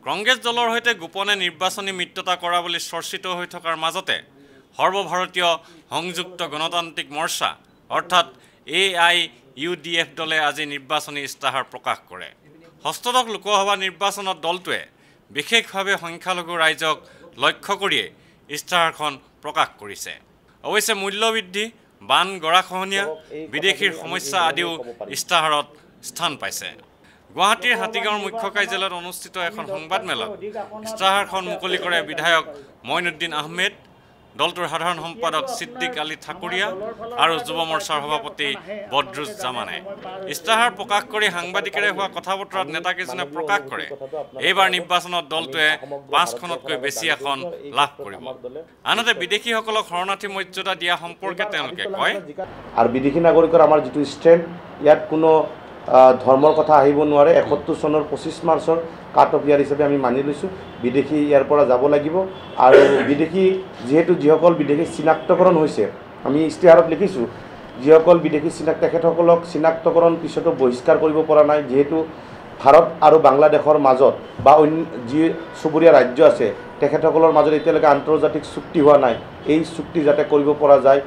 কংগ্ৰেছ দলৰ সৈতে গোপনে নিৰ্বাচনী মিত্ৰতা কৰা বুলি চৰ্চিত হৈ থকাৰ মাজতে সৰ্বভাৰতীয় সংযুক্ত গণতান্ত্ৰিক মৰ্চা অৰ্থাৎ AIUDF দলে আজি নিৰ্বাচনী ইস্তাহাৰ প্ৰকাশ কৰে। ষষ্ঠদশ লোকসভা নিৰ্বাচনত দলটোৱে বিশেষভাৱে সংখ্যালঘু ৰাইজক লক্ষ্য কৰিয়ে ইস্তাহাৰখন প্ৰকাশ কৰিছে। অৱশ্যে মূল্যবৃদ্ধি, বান গৰাখহনীয়া, বিদেশীৰ সমস্যা আদিও ইস্তাহাৰত স্থান পাইছে। গুৱাহাটীৰ হাতীগাঁৱৰ মুখ্য কাৰ্যালয়ত অনুষ্ঠিত এখন সংবাদমেলত ইস্তাহাৰখন মুকলি কৰে বিধায়ক মঈনুদ্দিন আহমেদ, দলটোৰ সাধাৰণ সম্পাদক ছিদ্দিক আলী ঠাকুৰীয়া আৰু যুৱ মৰ্চাৰ সভাপতি বদৰুজ্জামানে। ইস্তাহাৰ প্ৰকাশ কৰি সাংবাদিকেৰে হোৱা কথা বতৰাত নেতাকেইজনে প্ৰকাশ কৰে এইবাৰ নিৰ্বাচনত দলটোৱে 5খনতকৈ বেছি আসন লাভ কৰিব। আনহাতে বিদেশীসকলক শৰণাৰ্থী মৰ্যাদা দিয়া সম্পৰ্কে তেওঁলোকে কয়, আৰু বিদেশী নাগৰিকৰ আমাৰ যিটো ষ্ট্ৰেণ্ড, ইয়াত কোনো ধৰ্মৰ কথা আহিব নোৱাৰে। 71 চনৰ 25 মাৰ্চৰ কাট অফ ইয়াৰ হিচাপে আমি মানি লৈছোঁ। বিদেশী ইয়াৰ পৰা যাব লাগিব আৰু বিদেশী যিসকল বিদেশী চিনাক্তকৰণ হৈছে, আমি ইস্তাহাৰত লিখিছোঁ যিসকল বিদেশী তেখেতসকলক চিনাক্তকৰণ পিছতো বহিষ্কাৰ কৰিব পৰা নাই। যিহেতু ভাৰত আৰু বাংলাদেশৰ মাজত বা অন্য যি চুবুৰীয়া ৰাজ্য আছে তেখেতসকলৰ মাজত এতিয়ালৈকে আন্তৰ্জাতিক চুক্তি হোৱা নাই। এই চুক্তি যাতে কৰিব পৰা যায়,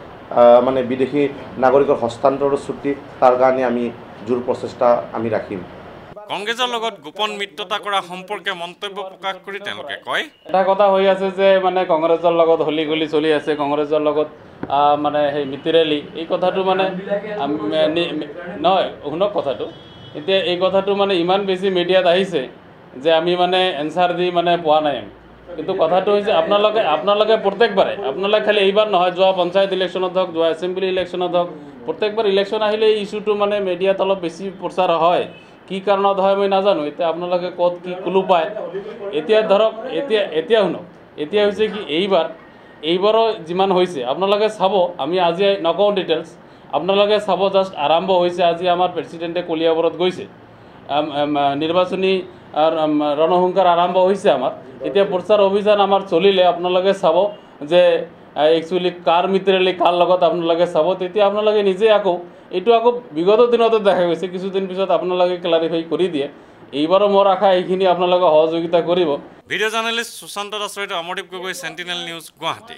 মানে বিদেশী নাগৰিকৰ হস্তান্তৰৰ চুক্তি, তাৰ কাৰণে আমি জোৰ প্ৰচেষ্টা আমি ৰাখিম। কংগ্ৰেছৰ লগত গোপন মিত্ৰতা কৰা সম্পৰ্কে মন্তব্য প্ৰকাশ কৰি তেওঁলোকে কয়, এটা কথা হৈ আছে যে মানে কংগ্ৰেছৰ লগত হলি গলি চলি আছে, কংগ্ৰেছৰ লগত মানে সেই মিতিৰেলি, এই কথাটো মানে নহয়, শুনক কথাটো। এতিয়া এই কথাটো মানে ইমান বেছি মিডিয়াত আহিছে যে আমি মানে এনচাৰ দি মানে পোৱা নাই। কিন্তু কথাটো হৈছে আপোনালোকে প্ৰত্যেকবাৰে, আপোনালোকে খালি এইবাৰ নহয়, যোৱা পঞ্চায়ত ইলেকশ্যনত হওক, যোৱা এছেম্বলি ইলেকশ্যনত হওক, প্ৰত্যেকবাৰ ইলেকশ্যন আহিলে এই ইছ্যুটো মানে মিডিয়াত অলপ বেছি প্ৰচাৰ হয়। কি কাৰণত হয় মই নাজানো। এতিয়া আপোনালোকে ক'ত কি ক্লু পায়। এতিয়া ধৰক এতিয়া শুনক, এতিয়া হৈছে কি এইবাৰো যিমান হৈছে আপোনালোকে চাব, আমি আজি নকওঁ ডিটেইলছ, আপোনালোকে চাব। জাষ্ট আৰম্ভ হৈছে আজি আমাৰ প্ৰেচিডেণ্টে কলিয়াবৰত গৈছে, নিৰ্বাচনী ৰণসংকাৰ আৰম্ভ হৈছে আমাৰ। এতিয়া প্ৰচাৰ অভিযান আমাৰ চলিলে আপোনালোকে চাব যে একচুৱেলি কাৰ মিত্ৰেলি কাৰ লগত আপোনালোকে চাব। তেতিয়া আপোনালোকে নিজে এইটো বিগত দিনতো দেখা গৈছে, কিছুদিন পিছত আপোনালোকে ক্লাৰিফাই কৰি দিয়ে। এইবাৰো মোৰ আশা এইখিনি আপোনালোকে সহযোগিতা কৰিব। ভিডিঅ' জাৰ্নেলিষ্ট সুশান্ত দাসৰ সৈতে অমৰদীপ গগৈ, চেণ্টিনেল নিউজ, গুৱাহাটী।